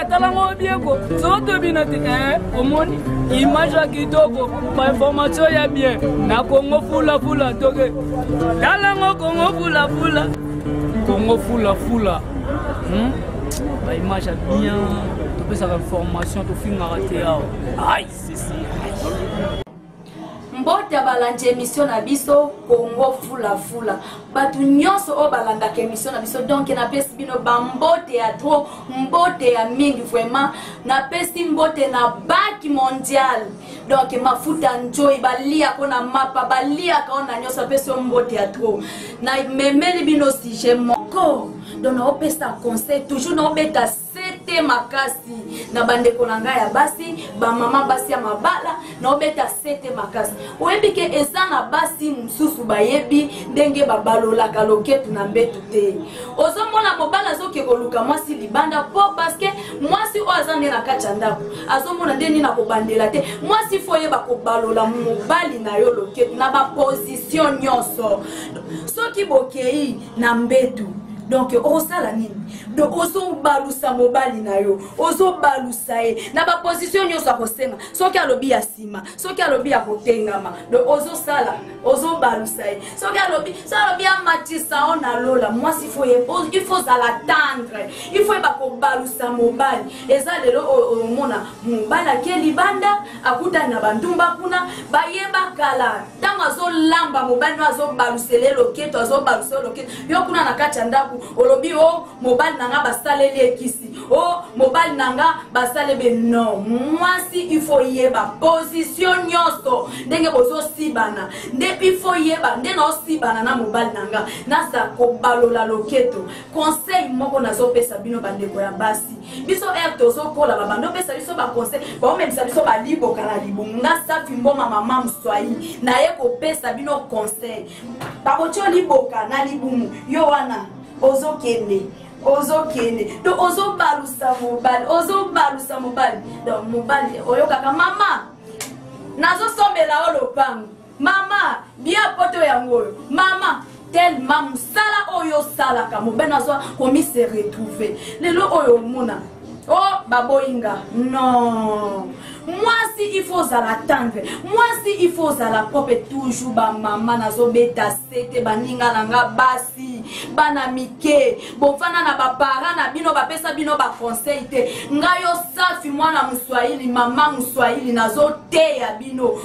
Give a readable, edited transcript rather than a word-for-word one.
talango bien ko zoto binati omoni image ya kitoko ba information ya bien na Congo fula fula toke talango Congo fula fula Congo fula fula ba image ya bien to pesa information to finga raté aïe ceci Mbote balanje émission na biso Congo fula fula batu nyonso o balanda ke émission na biso donc na pesi bino ba mbote ya trop mbote ya mingi vraiment na pesi mbote na baki mondial donc mafuta njoi balia kona mapa balia kaona nyonso pesi mbote ya trop na memeli bino si moko donc na opesa conseil toujours na obeta sete makasi na bande konanga ya basi ba mama basi ya mabala na obeta sete makasi oyebi ke eza na basi mususu bayebi ndenge babalola kaloketu na mbetu te ozomona mobala zoke koluka mwasi libanda po parce que mwasi o azande na kacha ndako azomona ndeni na kobandela te mwasi foyeba kobalola mobali na yo loketu na ba position nyonso soki bokei na mbetu donc osala nini donc ozo balusa mobali na yo ozo balusa e na ba position nyonso akosenga soki alobi ya sima soki alobi ya kotengama donc ozo sala ozo balusa e soki alobi ya matisa ona lola moi il faut la tendre il faut ba ko balusa mobali eza lelo omona mobali akeli banda akuta na bandumba kuna bayeba kala tango azo lamba mobali azo balusele loketo azo balusele loketo yo kuna na kacha ndaku olobi o mobali nanga basaleli ekisi o mobali nanga basalebe non mwasi il faut yeba position nyonso ndenge bozo sibana ndepi il faut yeba ndena osibana na mobali nanga nasa ko balola loketo conseil moko nazo pesa bino bandeko ya basi biso tozo kola babando pesa biso ba conseil ba même biso ba liboka na libunga safi mboma mama mswahili na ye ko pesa bino conseil ba ocho liboka na libumu yo wana ozo kende donc ozo balusa mobali donc mobali oyo kaka mama nazo sombela olopango mama bien poto yango mama tellement musala oyo sala ka mobali nazo komi se retrouver lelo oyo mona oh baboinga non moi si il faut la tendre moi si il faut la propre toujours ba mama nazo beta sete baninga langa basi bana mike bofana na ba parents na bino ba pesa bino ba conseil te ngayo safi mwana muswahili mama muswahili nazo te ya bino